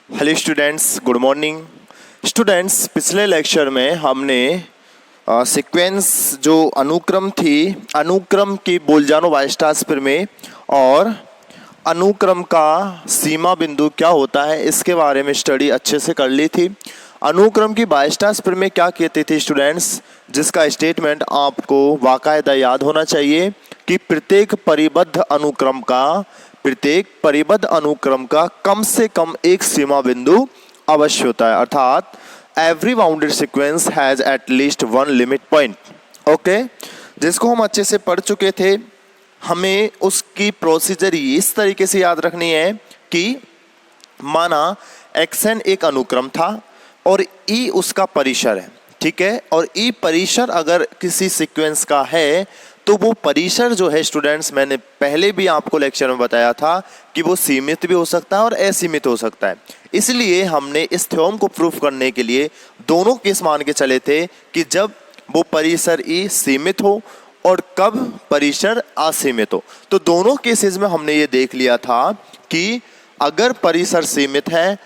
Hello students, good morning. Students, पिछले lecture में हमने सीक्वेंस जो अनुक्रम थी, अनुक्रम की बोलजानो वाइस्टास्पर में और अनुक्रम का सीमा बिंदु क्या होता है इसके बारे में स्टडी अच्छे से कर ली थी। अनुक्रम की वाइस्टास्पर में क्या कहते थे स्टूडेंट्स, जिसका स्टेटमेंट आपको बाकायदा याद होना चाहिए कि प्रत्येक परिबद्ध अनुक्रम का कम से कम एक सीमा बिंदु अवश्य होता है, अर्थात every bounded sequence has at least one limit point. Okay, जिसको हम अच्छे से पढ़ चुके थे। हमें उसकी प्रोसीजर इस तरीके से याद रखनी है कि माना xn एक अनुक्रम था और e उसका परिसर है, ठीक है। और e परिसर अगर किसी सीक्वेंस का है तो वो परिसर जो है स्टूडेंट्स, मैंने पहले भी आपको लेक्चर में बताया था कि वो सीमित भी हो सकता है और असीमित हो सकता है। इसलिए हमने इस थ्योरम को प्रूफ करने के लिए दोनों केस मान के चले थे कि जब वो परिसर ई सीमित हो और कब परिसर असीमित हो। तो दोनों केसेस में हमने ये देख लिया था कि अगर परिसर सीमित है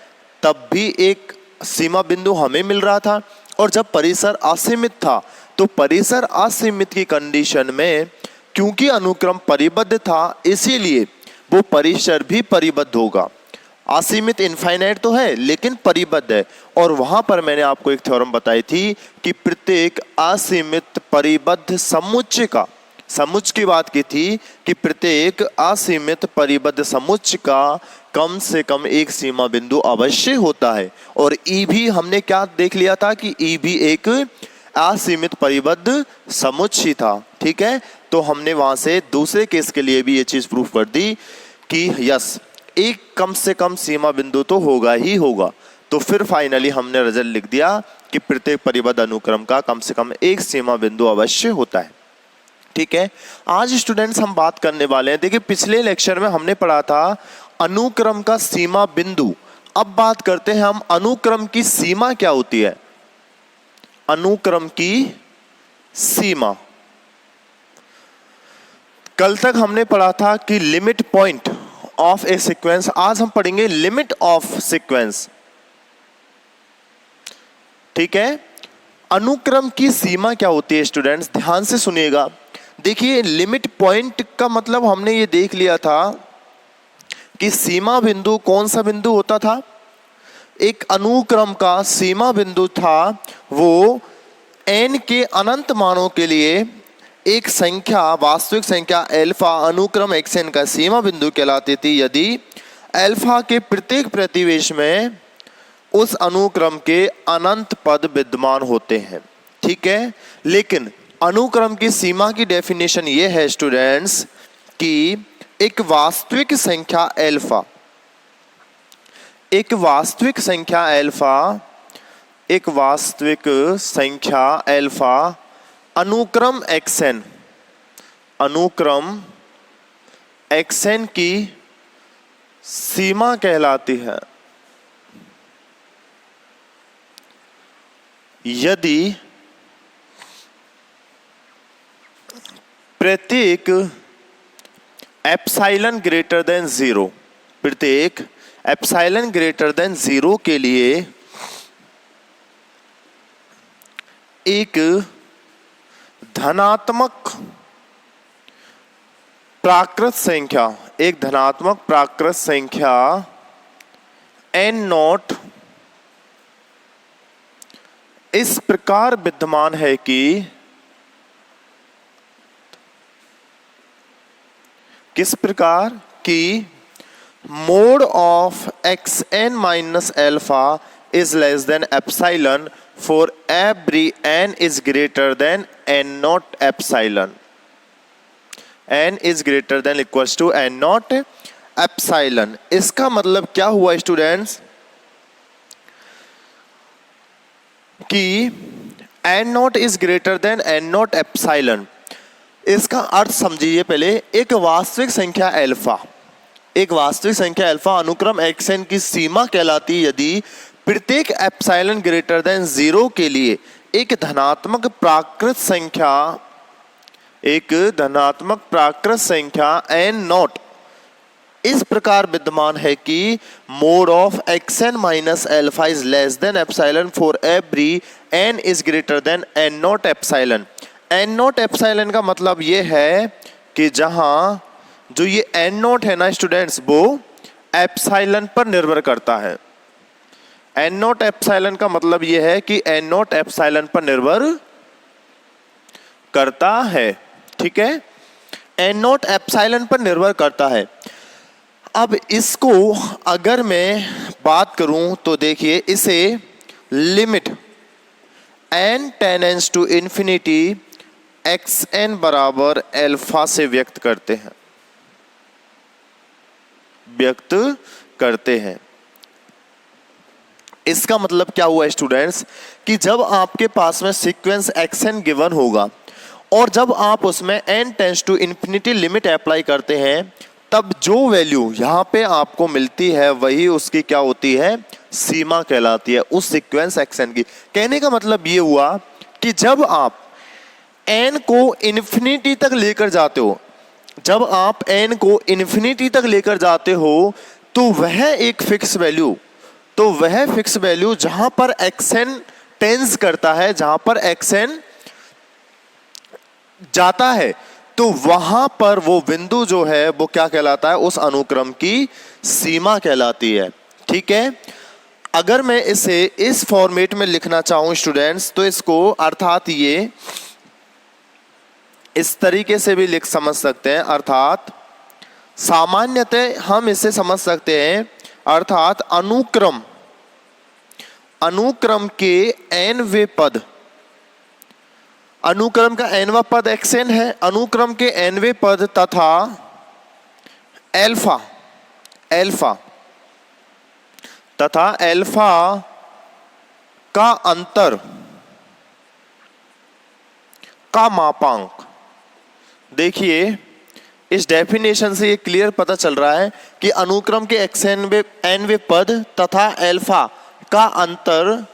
तब भी एक सीमा बिंदु हमें मिल रहा था, और जब परिसर असीमित था तो परिसर असीमित की कंडीशन में क्योंकि अनुक्रम परिबद्ध था इसीलिए वो परिसर भी परिबद्ध होगा। असीमित इनफाइनाइट तो है लेकिन परिबद्ध है। और वहां पर मैंने आपको एक थ्योरम बताई थी कि प्रत्येक असीमित परिबद्ध समुच्चय का, समुच्चय की बात की थी कि प्रत्येक असीमित परिबद्ध समुच्चय का कम से कम एक सीमा बिंदु अवश्य होता है। और ई भी हमने क्या देख लिया था कि ई भी एक असीमित परिबद्ध समुच्चय था, ठीक है। तो हमने वहां से दूसरे केस के लिए भी ये चीज प्रूफ कर दी कि यस, एक कम से कम सीमा बिंदु तो होगा ही होगा। तो फिर फाइनली हमने रिजल्ट लिख दिया कि प्रत्येक परिबद्ध अनुक्रम का कम से कम एक सीमा बिंदु अवश्य होता है, ठीक है। आज स्टूडेंट्स हम बात करने वाले हैं, देखिए पिछले लेक्चर में हमने पढ़ा था अनुक्रम का सीमा बिंदु। अब बात करते हैं हम अनुक्रम की सीमा क्या होती है। अनुक्रम की सीमा कल तक हमने पढ़ा था कि limit point of A sequence. आज हम पढ़ेंगे लिमिट ऑफ सीक्वेंस, ठीक है। अनुक्रम की सीमा क्या होती है स्टूडेंट्स, ध्यान से सुनिएगा। देखिए लिमिट पॉइंट का मतलब हमने ये देख लिया था कि सीमा बिंदु कौन सा बिंदु होता था। एक अनुक्रम का सीमा बिंदु था वो n के अनंत मानों के लिए एक संख्या, वास्तविक संख्या अल्फा अनुक्रम xn का सीमा बिंदु कहलाती थी यदि अल्फा के प्रत्येक प्रतिवेश में उस अनुक्रम के अनंत पद विद्यमान होते हैं, ठीक है। लेकिन अनुक्रम की सीमा की डेफिनेशन ये है स्टूडेंट्स कि एक वास्तविक संख्या अल्फा, एक वास्तविक संख्या अल्फा अनुक्रम xn की सीमा कहलाती है यदि प्रत्येक एप्सिलॉन ग्रेटर देन 0, प्रत्येक एप्सिलॉन ग्रेटर देन 0 के लिए एक धनात्मक प्राकृत संख्या n नॉट इस प्रकार विद्यमान है कि किस प्रकार कि mod of xn minus alpha is less than epsilon for every n is greater than n naught epsilon, n is greater than equals to n naught epsilon. इसका मतलब क्या हुआ स्टूडेंट्स कि n naught is greater than n naught epsilon. इसका अर्थ समझिए पहले। एक वास्तविक संख्या अल्फा अनुक्रम xn की सीमा कहलाती यदि प्रत्येक एप्सिलॉन ग्रेटर देन 0 के लिए एक धनात्मक प्राकृत संख्या n नॉट इस प्रकार विद्यमान है कि mod of xn minus alpha is less than epsilon for every n is greater than n naught epsilon. n naught epsilon का मतलब ये है कि जहां जो ये n नॉट है ना स्टूडेंट्स, वो एप्सिलॉन पर निर्भर करता है। n नॉट एप्सिलॉन का मतलब ये है कि n नॉट एप्सिलॉन पर निर्भर करता है। ठीक है, n नॉट एप्सिलॉन पर निर्भर करता है। अब इसको अगर मैं बात करूं तो देखिए, इसे limit n tends to infinity xn बराबर अल्फा से व्यक्त करते हैं। इसका मतलब क्या हुआ स्टूडेंट्स, कि जब आपके पास में सीक्वेंस xn गिवन होगा और जब आप उसमें n tends to infinity limit apply करते हैं, तब जो वैल्यू यहाँ पे आपको मिलती है वही उसकी क्या होती है, सीमा कहलाती है उस सीक्वेंस xn की। कहने का मतलब ये हुआ कि जब आप n को इन्फिनिटी तक लेकर जाते हो, जब आप n को इन्फिनिटी तक लेकर जाते हो तो वह एक फिक्स वैल्यू जहां पर xn टेंस करता है, जहां पर xn जाता है, तो वहां पर वो बिंदु जो है वो क्या कहलाता है, उस अनुक्रम की सीमा कहलाती है। ठीक है, अगर मैं इसे इस फॉर्मेट में लिखना चाहूं स्टूडेंट्स, तो इसको अर्थात ये इस तरीके से भी समझ सकते हैं। अर्थात सामान्यतः हम इसे समझ सकते हैं, अर्थात अनुक्रम के nवें पद, अनुक्रम का nवां पद xn है, अनुक्रम के nवें पद तथा अल्फा का अंतर का मापांक। देखिए, इस डेफिनेशन से ये क्लियर पता चल रहा है कि अनुक्रम के nवें पद तथा अल्फा का अंतर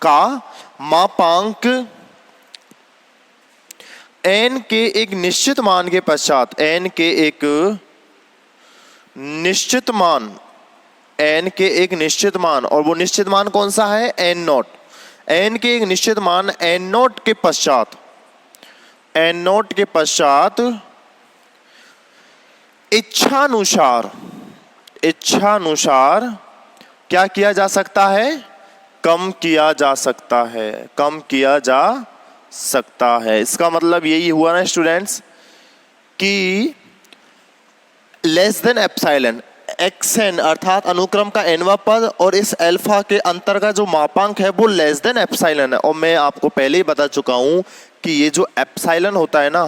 का मापांक n के एक निश्चित मान के पश्चात, n के एक निश्चित मान, और वो निश्चित मान कौन सा है, n नॉट। n के एक निश्चित मान n नॉट के पश्चात इच्छानुसार क्या किया जा सकता है, कम किया जा सकता है। इसका मतलब यही हुआ ना स्टूडेंट्स कि लेस देन एप्सिलॉन xn अर्थात अनुक्रम का nवां पद और इस अल्फा के अंतर का जो मापांक है वो लेस देन एप्सिलॉन है। और मैं आपको पहले ही बता चुका हूं कि ये जो एप्सिलॉन होता है ना,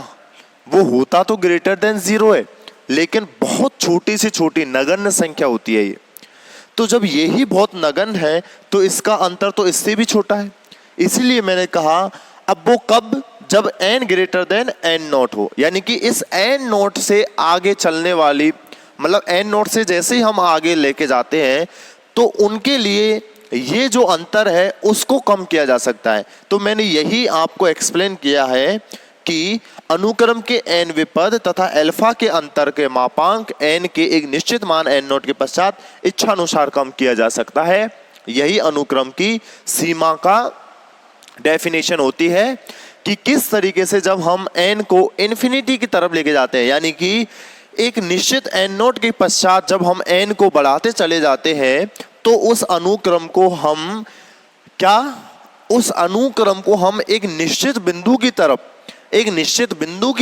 वो होता तो ग्रेटर देन 0 है, लेकिन बहुत छोटी से छोटी नगण्य संख्या होती है ये। तो जब यही बहुत नगण्य है तो इसका अंतर तो इससे भी छोटा है। इसीलिए मैंने कहा, अब वो कब, जब n greater than n not हो, यानी कि इस n नॉट से आगे चलने वाली, मतलब n नॉट से जैसे ही हम आगे लेके जाते हैं तो उनके लिए ये जो अंतर है उसको कम किया जा सकता है। तो मैंने यही आपको एक्सप्लेन किया है कि अनुक्रम के nवें पद तथा अल्फा के अंतर के मापांक n के एक निश्चित मान n नॉट के पश्चात इच्छानुसार कम किया जा सकता है। यही अनुक्रम की सीमा का डेफिनेशन होती है कि किस तरीके से जब हम n को इन्फिनिटी की तरफ लेके जाते हैं, यानी कि एक निश्चित n नॉट के पश्चात जब हम n को बढ़ाते चले जाते हैं तो उस अनुक्रम को हम एक निश्चित बिंदु की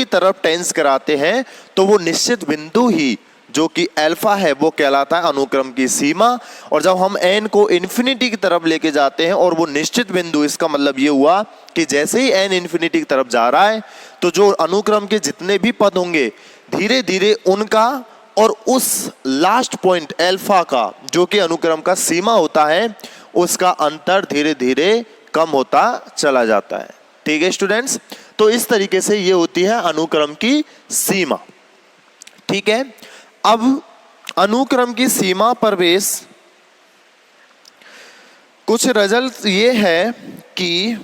तरफ टेंस कराते हैं। तो वो निश्चित बिंदु ही जो कि अल्फा है वो कहलाता है अनुक्रम की सीमा। और जब हम n को इन्फिनिटी की तरफ लेके जाते हैं और वो निश्चित बिंदु, इसका मतलब ये हुआ कि जैसे ही n इन्फिनिटी की तरफ जा रहा है तो जो अनुक्रम के जितने भी पद होंगे धीरे धीरे उनका और उस लास्ट पॉइंट अल्फा का जो कि अनुक्रम का सीमा होता है उसका अंतर धीरे धीरे कम होता चला जाता है। ठीक है स्टूडेंट्स, तो इस तरीके से ये होती है अनुक्रम की सीमा। ठीक है, अब अनुक्रम की सीमा पर बेस कुछ रिजल्ट ये है कि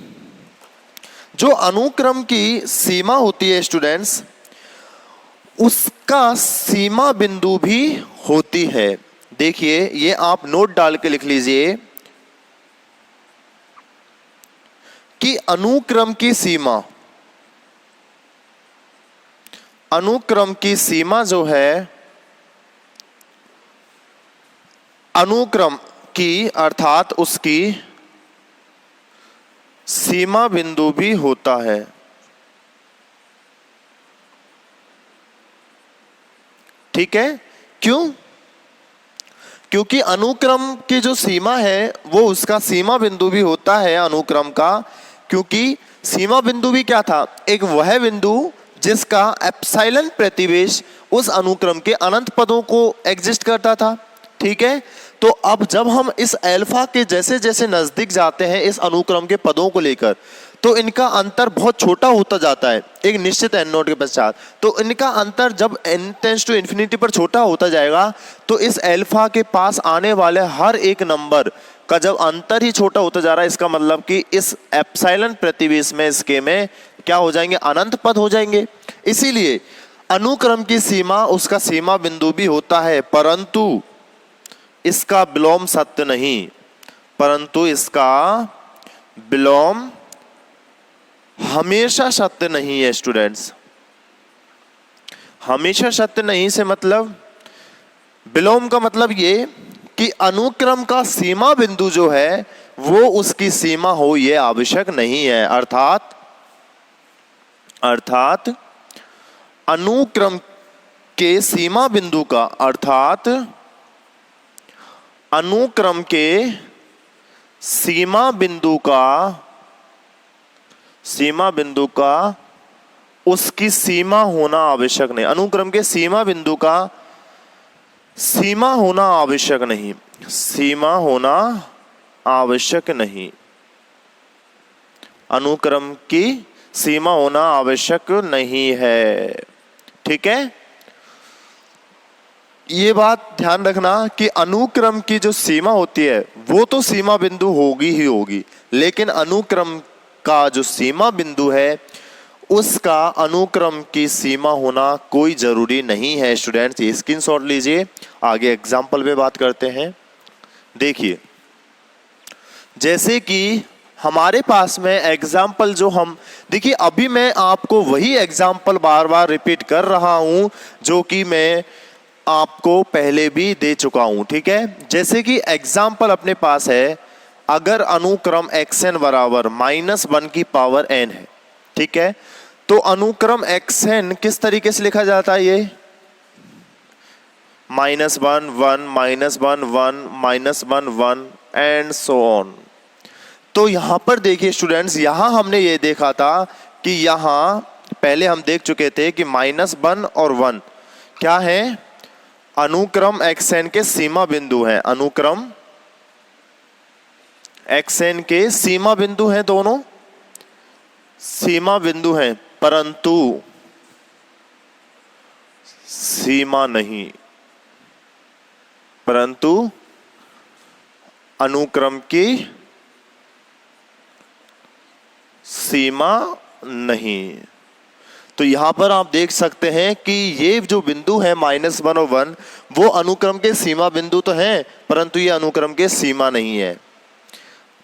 जो अनुक्रम की सीमा होती है स्टूडेंट्स, उसका सीमा बिंदु भी होती है। देखिए ये आप नोट डाल के लिख लीजिए कि अनुक्रम की सीमा, अनुक्रम की सीमा जो है, अनुक्रम की अर्थात उसकी सीमा बिंदु भी होता है। ठीक है, क्यों? क्योंकि अनुक्रम की जो सीमा है वो उसका सीमा बिंदु भी होता है अनुक्रम का। क्योंकि सीमा बिंदु भी क्या था? एक वह बिंदु जिसका एप्सिलॉन प्रतिवेश उस अनुक्रम के अनंत पदों को एग्जिस्ट करता था। ठीक है, तो अब जब हम इस अल्फा के जैसे जैसे नजदीक जाते हैं इस अनुक्रम के पदों को लेकर, तो इनका अंतर बहुत छोटा होता जाता है एक निश्चित एन नोट के पश्चात। तो इनका अंतर जब n टेंड्स टू इन्फिनिटी पर छोटा होता जाएगा, तो इस अल्फा के पास आने वाले हर एक नंबर का जब अंतर ही छोटा होता जा रहा है, इसका मतलब कि इस एप्सिलॉन प्रतिवेश में इसके में क्या हो जाएंगे? अनंत पद हो जाएंगे। इसीलिए अनुक्रम की सीमा उसका सीमा बिंदु भी होता है, परंतु इसका विलोम सत्य नहीं, परंतु इसका विलोम हमेशा सत्य नहीं है स्टूडेंट्स। हमेशा सत्य नहीं से मतलब, विलोम का मतलब ये कि अनुक्रम का सीमा बिंदु जो है वो उसकी सीमा हो ये आवश्यक नहीं है। अर्थात अनुक्रम के सीमा बिंदु का, अर्थात अनुक्रम के सीमा बिंदु का उसकी सीमा होना आवश्यक नहीं। अनुक्रम के सीमा बिंदु का सीमा होना आवश्यक नहीं, सीमा होना आवश्यक नहीं, अनुक्रम की सीमा होना आवश्यक नहीं है। ठीक है, ये बात ध्यान रखना कि अनुक्रम की जो सीमा होती है वो तो सीमा बिंदु होगी ही होगी, लेकिन अनुक्रम का जो सीमा बिंदु है उसका अनुक्रम की सीमा होना कोई जरूरी नहीं है। स्टूडेंट्स ये स्क्रीनशॉट लीजिए, आगे एग्जाम्पल पे बात करते हैं। देखिए जैसे कि हमारे पास में एग्जाम्पल जो हम, देखिए अभी मैं आपको वही एग्जाम्पल बार बार रिपीट कर रहा हूं जो कि मैं आपको पहले भी दे चुका हूं। ठीक है, जैसे कि एग्जाम्पल अपने पास है, अगर अनुक्रम xn बराबर -1 की पावर n है। ठीक है, तो अनुक्रम xn किस तरीके से लिखा जाता है? ये -1 1 -1 1 -1 1 एंड सो ऑन। तो यहां पर देखिए स्टूडेंट्स, यहां हमने ये देखा था कि यहां पहले हम देख चुके थे कि -1 और 1 क्या है? अनुक्रम xn के सीमा बिंदु हैं। अनुक्रम xn के सीमा बिंदु हैं, दोनों सीमा बिंदु हैं, परंतु सीमा नहीं, परंतु अनुक्रम की सीमा नहीं। तो यहां पर आप देख सकते हैं कि ये जो बिंदु है -1 और 1 वो अनुक्रम के सीमा बिंदु तो हैं, परंतु ये अनुक्रम के सीमा नहीं है।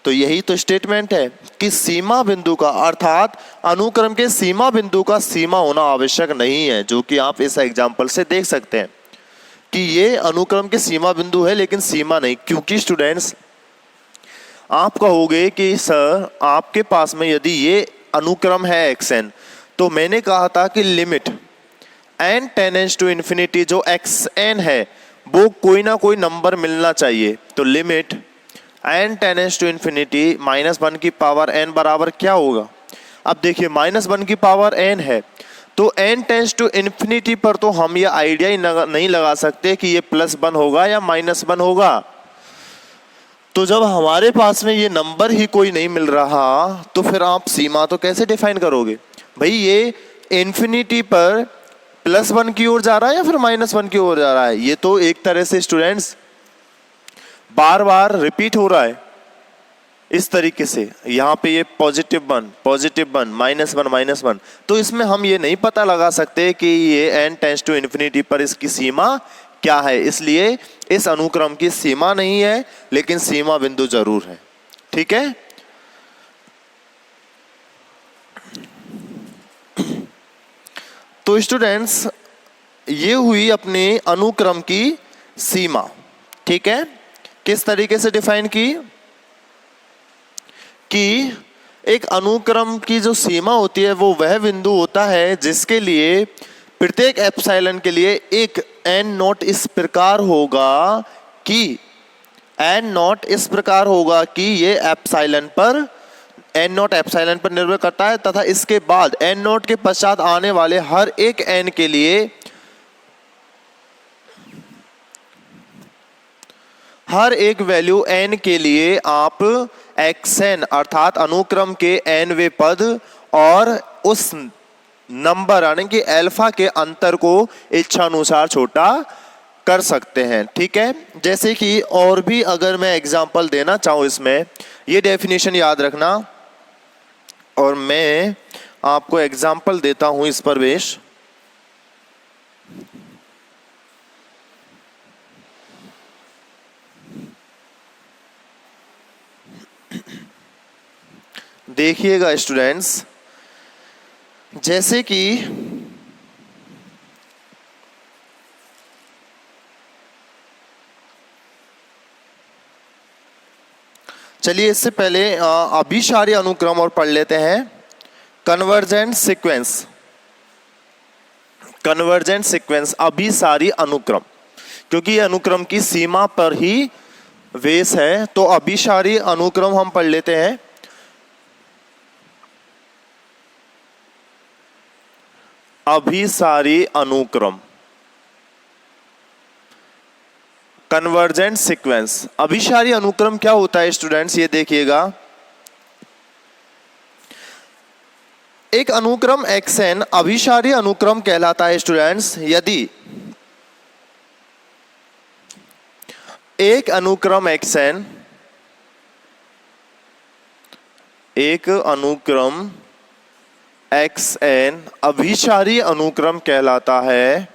तो यही तो स्टेटमेंट है कि सीमा बिंदु का, अर्थात अनुक्रम के सीमा बिंदु का सीमा होना आवश्यक नहीं है, जो कि आप इस एग्जाम्पल से देख सकते हैं कि ये अनुक्रम के सीमा बिंदु है लेकिन सीमा नहीं। क्योंकि स्टूडेंट्स आप कहोगे कि सर आपके पास में यदि ये अनुक्रम है xn, तो मैंने कहा था कि limit n tends to infinity जो xn है वो कोई ना कोई नंबर मिलना चाहिए। तो limit n tends to infinity -1 की पावर n बराबर क्या होगा? अब देखिए -1 की पावर n है, तो n टेंस टू इन्फिनिटी पर तो हम ये आइडिया ही नहीं लगा सकते कि ये +1 होगा या -1 होगा। तो जब हमारे पास में ये नंबर ही कोई नहीं मिल रहा, तो फिर आप सीमा तो कैसे डिफाइन करोगे? भाई ये इन्फिनिटी पर +1 की ओर जा रहा है या फिर -1 की ओर जा रहा है? ये तो एक तरह से स्टूडेंट्स बार बार रिपीट हो रहा है। इस तरीके से यहाँ पे ये +1 +1 -1 -1, तो इसमें हम ये नहीं पता लगा सकते कि ये n टेंड्स टू इन्फिनिटी पर इसकी सीमा क्या है, इसलिए इस अनुक्रम की सीमा नहीं है लेकिन सीमा बिंदु जरूर है। ठीक है, तो स्टूडेंट्स ये हुई अपने अनुक्रम की सीमा। ठीक है, किस तरीके से डिफाइन की कि एक अनुक्रम की जो सीमा होती है वो वह बिंदु होता है जिसके लिए प्रत्येक एप्सिलॉन के लिए एक n नॉट इस प्रकार होगा कि ये एप्सिलॉन पर n नॉट एप्सिलॉन पर निर्भर करता है तथा इसके बाद n नॉट के पश्चात आने वाले हर एक n के लिए हर एक वैल्यू n के लिए आप xn अर्थात अनुक्रम के nवें पद और उस नंबर यानी कि अल्फा के अंतर को इच्छानुसार छोटा कर सकते हैं। ठीक है, जैसे कि और भी अगर मैं एग्जांपल देना चाहूँ इसमें, ये डेफिनेशन याद रखना और मैं आपको एग्जांपल देता हूँ इस पर बेश। देखिएगा स्टूडेंट्स, जैसे कि चलिए इससे पहले अभिसारी अनुक्रम और पढ़ लेते हैं। कन्वर्जेंट सीक्वेंस अभिसारी अनुक्रम, क्योंकि ये अनुक्रम की सीमा पर ही वेस है, तो अभिसारी अनुक्रम हम पढ़ लेते हैं। अभिसारी अनुक्रम, कन्वर्जेंट सीक्वेंस। अभिसारी अनुक्रम क्या होता है स्टूडेंट्स, ये देखिएगा। एक अनुक्रम xn अभिसारी अनुक्रम कहलाता है स्टूडेंट्स यदि एक अनुक्रम xn अभिसारी अनुक्रम कहलाता है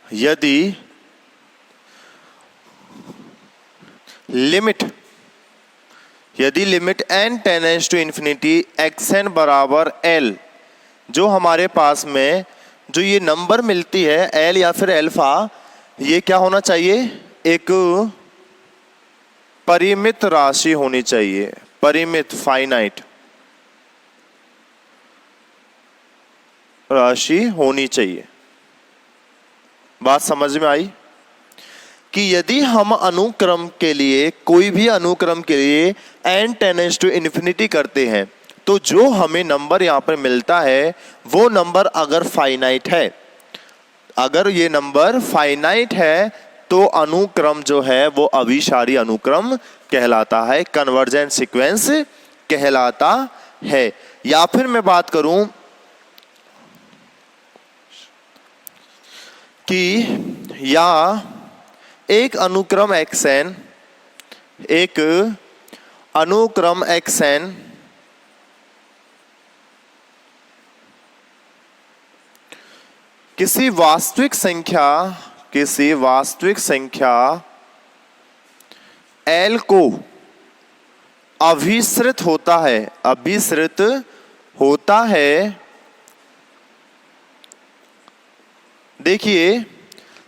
यदि limit n tends to infinity xn बराबर l, जो हमारे पास में जो ये नंबर मिलती है l या फिर अल्फा, ये क्या होना चाहिए, एक परिमित राशि होनी चाहिए, परिमित फाइनाइट राशि होनी चाहिए। बात समझ में आई कि यदि हम अनुक्रम के लिए, कोई भी अनुक्रम के लिए n टेंड्स टू इन्फिनिटी करते हैं तो जो हमें नंबर यहाँ पर मिलता है वो नंबर अगर फाइनाइट है, अगर ये नंबर फाइनाइट है तो अनुक्रम जो है वो अभिसारी अनुक्रम कहलाता है, कन्वर्जेंट सीक्वेंस कहलाता है। या फिर मैं बात करूं कि या एक अनुक्रम xn किसी वास्तविक संख्या l को अभिसृत होता है। देखिए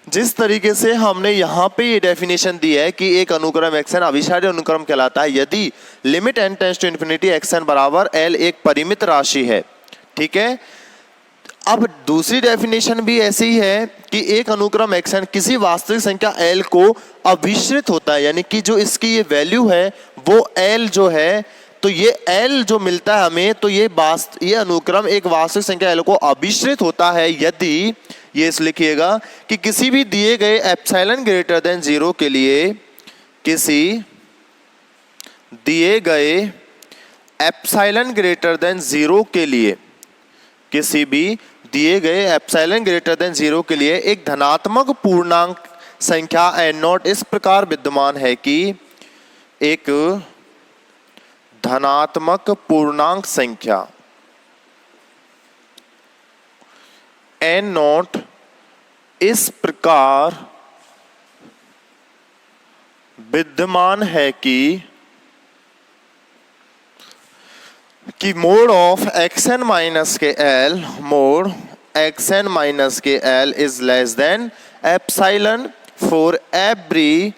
जिस तरीके से हमने यहाँ पे ये डेफिनेशन दी है कि एक अनुक्रम xn अभिसारी अनुक्रम कहलाता है यदि limit n tends to infinity xn बराबर l एक परिमित राशि है। ठीक है, अब दूसरी डेफिनेशन भी ऐसी ही है कि एक अनुक्रम xn किसी वास्तविक संख्या l को अभिसृत होता है, यानी कि जो इसकी ये वैल्यू है वो l जो है, तो ये l जो मिलता है हमें, तो ये अनुक्रम एक वास्तविक संख्या l को अभिसृत होता है यदि, ये इस लिखिएगा कि किसी भी दिए गए एप्सिलॉन ग्रेटर देन 0 के लिए, किसी दिए गए एप्सिलॉन ग्रेटर देन 0 के लिए, किसी भी दिए गए एप्सिलॉन ग्रेटर देन 0 के लिए एक धनात्मक पूर्णांक संख्या एन नॉट इस प्रकार विद्यमान है कि एक धनात्मक पूर्णांक संख्या एन नॉट इस प्रकार विद्यमान है कि mod of x n minus के l mod x n minus के l is less than epsilon for every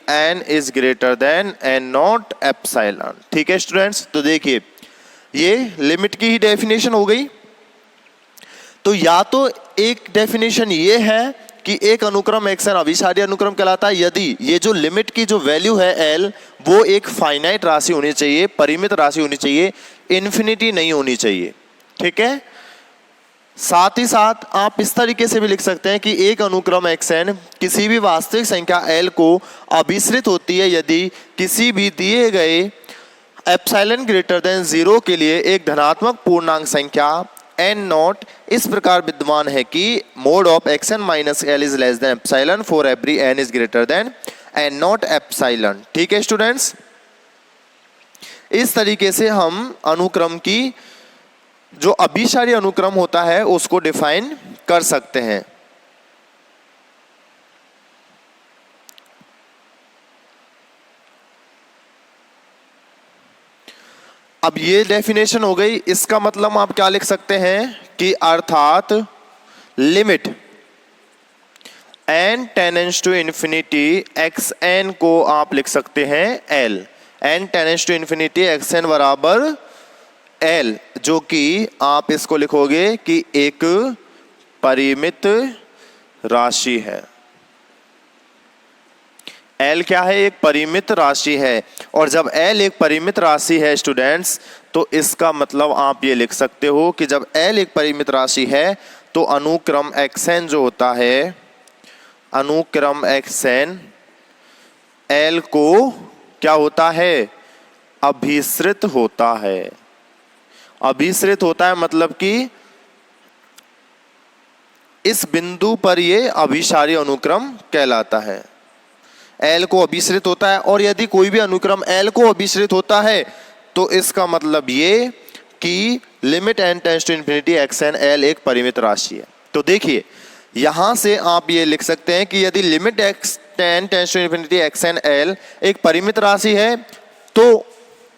n is greater than n not epsilon. ठीक है स्टूडेंट्स, तो देखिए ये लिमिट की ही डेफिनेशन हो गई। तो या तो एक डेफिनेशन ये है कि एक अनुक्रम एक्स एन अभिसारी अनुक्रम कहलाता है यदि ये जो लिमिट की जो वैल्यू है एल वो एक फाइनाइट राशि होनी चाहिए, परिमित राशि होनी चाहिए, इन्फिनिटी नहीं होनी चाहिए। ठीक है, साथ ही साथ आप इस तरीके से भी लिख सकते हैं कि एक अनुक्रम एक्स एन किसी भी वास्तविक संख्या एल को अभिसरित होती है यदि किसी भी दिए गए एप्सिलॉन ग्रेटर देन 0 के लिए एक धनात्मक पूर्णांक संख्या एन नॉट इस प्रकार विद्यमान है कि mod of x n minus l is less than epsilon for every n is greater than n not epsilon. ठीक है स्टूडेंट्स, इस तरीके से हम अनुक्रम की जो अभिसारी अनुक्रम होता है उसको डिफाइन कर सकते हैं। अब ये डेफिनेशन हो गई, इसका मतलब आप क्या लिख सकते हैं कि अर्थात limit n tends to infinity x n को आप लिख सकते हैं l, n tends to infinity x n बराबर l, जो कि आप इसको लिखोगे कि एक परिमित राशि है। L क्या है? एक परिमित राशि है। और जब L एक परिमित राशि है स्टूडेंट्स, तो इसका मतलब आप ये लिख सकते हो कि जब L एक परिमित राशि है तो अनुक्रम xn जो होता है, अनुक्रम xn L को क्या होता है? अभिसरित होता है। अभिसरित होता है मतलब कि इस बिंदु पर ये अभिसारी अनुक्रम कहलाता है। L को अभिसरित होता है, और यदि कोई भी अनुक्रम L को अभिसरित होता है तो इसका मतलब ये कि limit n tends to infinity x n L एक परिमित राशि है। तो देखिए यहां से आप ये लिख सकते हैं कि यदि limit x n tends to infinity x n L एक परिमित राशि है तो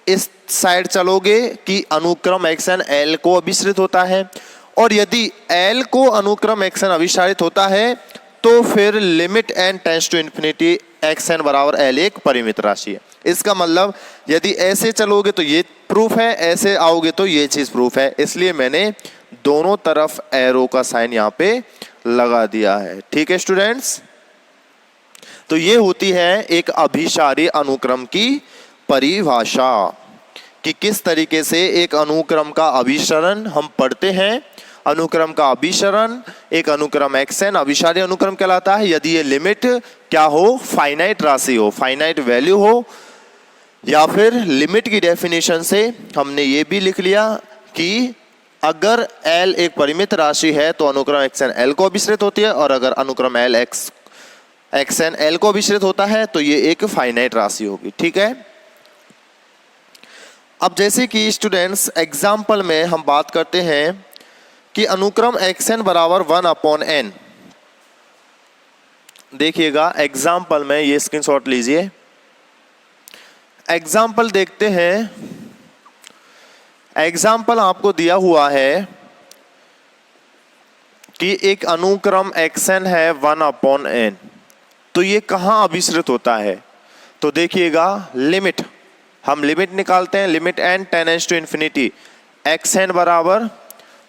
इस साइड चलोगे कि अनुक्रम एक्स एन L को अभिसरित होता है, और यदि L को अनुक्रम एक्स एन अभिसारित होता है तो फिर limit n tends to infinity x n बराबर L एक परिमित राशि है। इसका मतलब यदि ऐसे चलोगे तो ये प्रूफ है, ऐसे आओगे तो ये चीज प्रूफ है, इसलिए मैंने दोनों तरफ एरो का साइन यहाँ पे लगा दिया है। ठीक है स्टूडेंट्स, तो ये होती है एक अभिसारी अनुक्रम की परिभाषा कि किस तरीके से एक अनुक्रम का अभिसरण हम पढ़ते हैं। अनुक्रम का अभिसरण एक अनुक्रम xn अभिसारी अनुक्रम कहलाता है यदि ये लिमिट क्या हो? फाइनाइट राशि हो, फाइनाइट वैल्यू हो, या फिर लिमिट की डेफिनेशन से हमने ये भी लिख लिया कि अगर L एक परिमित राशि है तो अनुक्रम xn L को अभिसरित होती है, और अगर अनुक्रम L xn L को अभिसरित होता है तो ये एक फाइनाइट राशि होगी। ठीक है, अब जैसे कि स्टूडेंट्स एग्जाम्पल में हम बात करते हैं कि अनुक्रम xn बराबर 1/n। देखिएगा एग्जाम्पल में, ये स्क्रीनशॉट लीजिए। एग्जाम्पल देखते हैं। एग्जाम्पल आपको दिया हुआ है कि एक अनुक्रम xn है 1/n, तो ये कहाँ अभिसरित होता है? तो देखिएगा लिमिट, हम लिमिट निकालते हैं। Limit n tends to infinity xn बराबर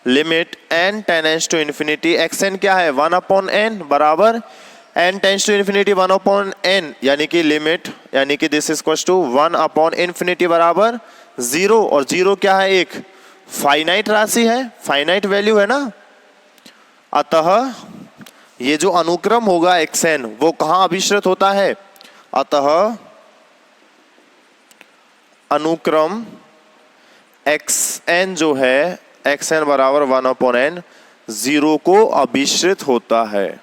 limit n tends to infinity xn क्या है? 1/n बराबर n tends to infinity 1/n, यानी कि लिमिट, यानी कि दिस इज इक्वल टू 1/इंफिनिटी बराबर 0, और 0 क्या है? एक फाइनाइट राशि है, फाइनाइट वैल्यू है ना। अतः ये जो अनुक्रम होगा xn वो कहाँ अभिसरित होता है? अतः अनुक्रम xn जो है एक्स एन बराबर 1/n, जीरो को अभिश्रित होता है।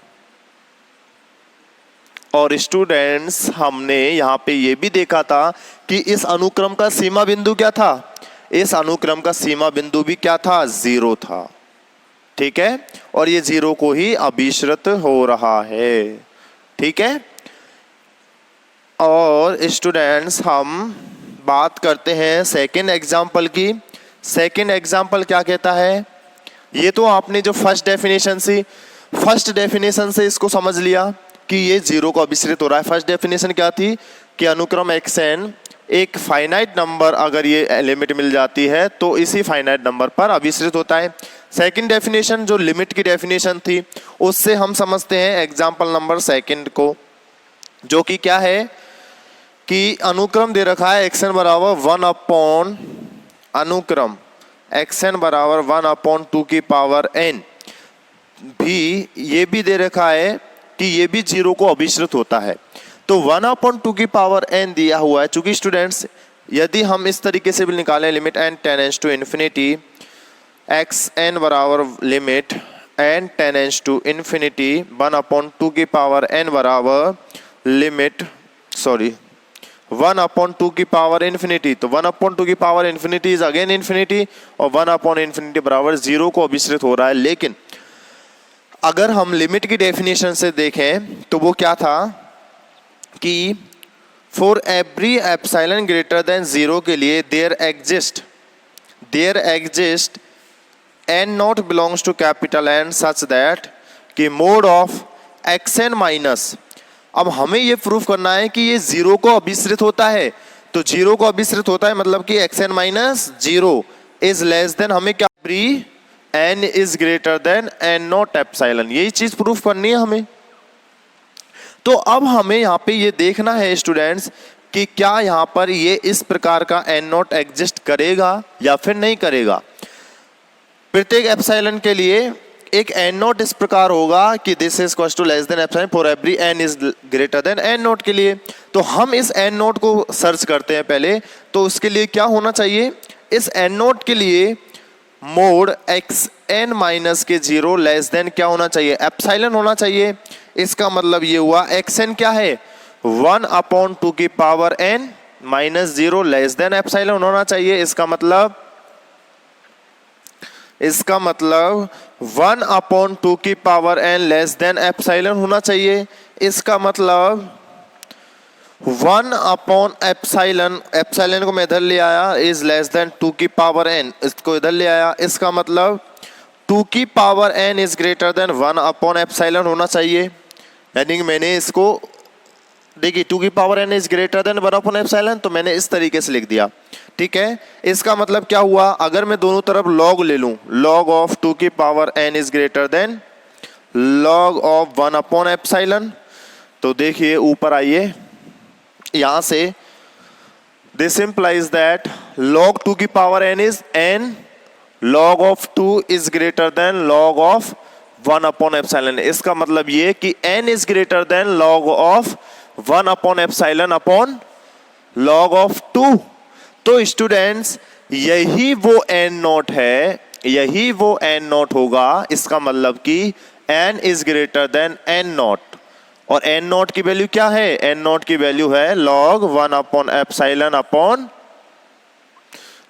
और स्टूडेंट्स हमने यहाँ पे ये भी देखा था कि इस अनुक्रम का सीमा बिंदु क्या था, इस अनुक्रम का सीमा बिंदु भी क्या था, 0 था। ठीक है, और ये 0 को ही अभिश्रित हो रहा है। ठीक है, और स्टूडेंट्स हम बात करते हैं सेकेंड एग्जाम्पल की। सेकेंड एग्जाम्पल क्या कहता है, ये तो आपने जो फर्स्ट डेफिनेशन से इसको समझ लिया कि ये 0 को अभिश्रित हो रहा है। फर्स्ट डेफिनेशन क्या थी कि अनुक्रम एक्स एन एक फाइनाइट नंबर, अगर ये लिमिट मिल जाती है तो इसी फाइनाइट नंबर पर अभिश्रित होता है। सेकंड डेफिनेशन जो लिमिट की डेफिनेशन थी, उससे हम समझते हैं एग्जाम्पल नंबर सेकंड को, जो कि क्या है कि अनुक्रम दे रखा है एक्स एन बराबर 1/, अनुक्रम एक्स एन बराबर 1/2 की पावर n, भी ये भी दे रखा है कि ये भी 0 को अभिश्रित होता है। तो 1/2 की पावर n दिया हुआ है। चूंकि स्टूडेंट्स यदि हम इस तरीके से भी निकालें limit n tends to infinity, x n बराबर limit n tends to infinity 1/2 की पावर n बराबर लिमिट 1/2 की पावर इन्फिनिटी, तो 1/2 की power infinity is again infinity, और 1/∞ बराबर 0 को अभिश्रित हो रहा है। लेकिन अगर हम लिमिट की डेफिनेशन से देखें तो वो क्या था कि for every epsilon greater than 0 के लिए there exist n not belongs to capital N such that कि mod of x n minus, अब हमें ये प्रूफ करना है कि ये 0 को अभिश्रित होता है। तो 0 को अभिश्रित होता है मतलब कि x n minus 0 is less than, हमें क्या n is greater than n naught epsilon, यही चीज प्रूफ करनी है हमें। तो अब हमें यहाँ पे ये देखना है स्टूडेंट्स कि क्या यहाँ पर ये इस प्रकार का n नॉट एग्जिस्ट करेगा या फिर नहीं करेगा। प्रत्येक एप्सिलॉन के लिए एक n नॉट इस प्रकार होगा कि this is equal to less than epsilon for every n is greater than n naught के लिए। तो हम इस n नॉट को सर्च करते हैं पहले, तो उसके लिए क्या होना चाहिए, इस n नॉट के लिए मोड एक्स एन माइनस के 0 लेस देन क्या होना चाहिए, एप्सिलॉन होना चाहिए। इसका मतलब ये हुआ एक्स एन क्या है 1/2 की power n minus 0 less than epsilon होना चाहिए। इसका मतलब 1/2 की power n less than epsilon होना चाहिए। इसका मतलब 1/एप्सिलॉन, एप्सिलॉन को मैं इधर ले आया, इज लेस देन 2 की पावर n, इसको इधर ले आया। इसका मतलब 2 की power n is greater than 1/एप्सिलॉन होना चाहिए। यानी कि मैंने इसको देखिए 2 की power n is greater than 1/एप्सिलॉन, तो मैंने इस तरीके से लिख दिया। ठीक है, इसका मतलब क्या हुआ, अगर मैं दोनों तरफ लॉग ले लूं, लॉग ऑफ 2 की power n is greater than log of 1/एप्सिलॉन, तो देखिए ऊपर आइए, यहां से दिस इंप्लाइज दैट log 2 की power n is n, log of 2 is greater than log of 1/एप्सिलॉन। इसका मतलब ये कि n is greater than log of 1/एप्सिलॉन अपॉन log ऑफ 2। तो स्टूडेंट्स यही वो n नॉट है, यही वो n नॉट होगा। इसका मतलब कि n is greater than n not, और n नॉट की वैल्यू क्या है, n नॉट की वैल्यू है log 1/एप्सिलॉन अपॉन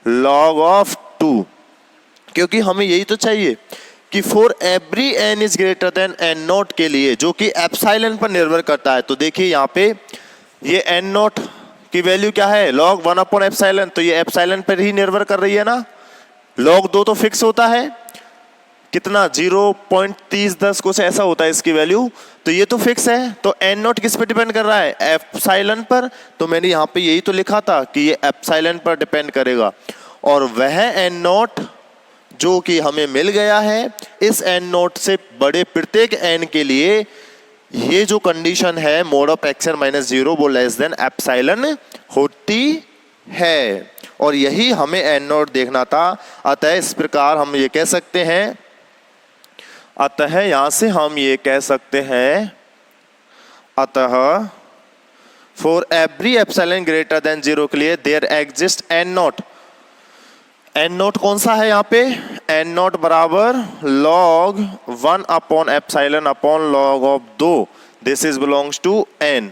log ऑफ 2, क्योंकि हमें यही तो चाहिए कि for every n is greater than n naught के लिए, जो कि एप्सिलॉन पर निर्भर करता है। तो देखिए यहाँ पे ये n नॉट की वैल्यू क्या है log 1/एप्सिलॉन, तो ये एप्सिलॉन पर ही निर्भर कर रही है ना। log 2 तो फिक्स होता है, कितना 0.30 कुछ ऐसा होता है इसकी वैल्यू, तो ये तो फिक्स है। तो n नॉट किस पे डिपेंड कर रहा है, एप्सिलॉन पर। तो मैंने यहाँ पे यही तो लिखा था कि ये एप्सिलॉन पर डिपेंड करेगा, और वह n नॉट जो कि हमें मिल गया है, इस n नॉट से बड़े प्रत्येक n के लिए ये जो कंडीशन है mod of x n minus 0 वो लेस देन एप्सिलॉन होती है, और यही हमें n नॉट देखना था। अतः इस प्रकार हम ये कह सकते हैं, अतः यहां से हम ये कह सकते हैं, अतः for every epsilon greater than 0 के लिए there exist n naught. n naught कौन सा है यहाँ पे, एन नॉट बराबर log 1 upon epsilon upon log of 2, this is belongs to n.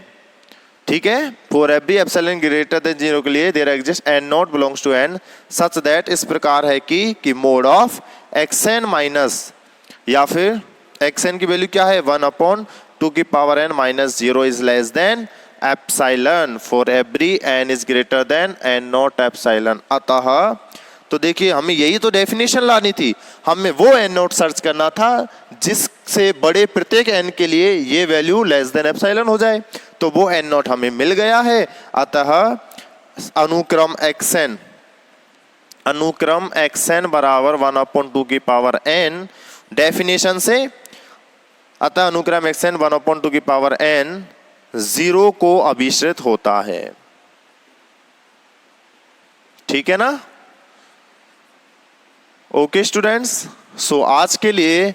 ठीक है, for every epsilon greater than 0 के लिए there exist n naught belongs to n such that, इस प्रकार है कि mod of x n minus, या फिर एक्स एन की वैल्यू क्या है 1 अपॉन 2 की power n minus 0 is less than epsilon for every n is greater than n not epsilon. अतः तो देखिए हमें यही तो डेफिनेशन लानी थी, हमें वो एन नोट सर्च करना था जिससे बड़े प्रत्येक एन के लिए ये वैल्यू लेस देन एप्सिलॉन हो जाए, तो वो एन नोट हमें मिल गया है। अतः अनुक्रम एक्सएन बराबर 1/2 की पावर एन डेफिनेशन से, अतः अनुक्रम एक्सएन 1/2 की पावर एन 0 को अभिश्रित होता है। ठीक है ना? ओके स्टूडेंट्स, सो आज के लिए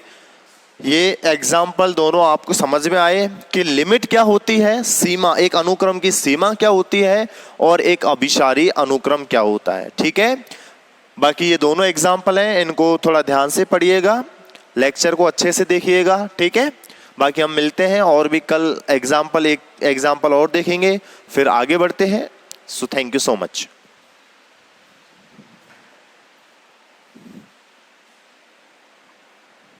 ये एग्जाम्पल दोनों आपको समझ में आए कि लिमिट क्या होती है, सीमा, एक अनुक्रम की सीमा क्या होती है और एक अभिसारी अनुक्रम क्या होता है। ठीक है, बाकी ये दोनों एग्जाम्पल हैं, इनको थोड़ा ध्यान से पढ़िएगा, लेक्चर को अच्छे से देखिएगा। ठीक है, बाकी हम मिलते हैं और भी कल एक एग्जाम्पल और देखेंगे, फिर आगे बढ़ते हैं। So thank you so much.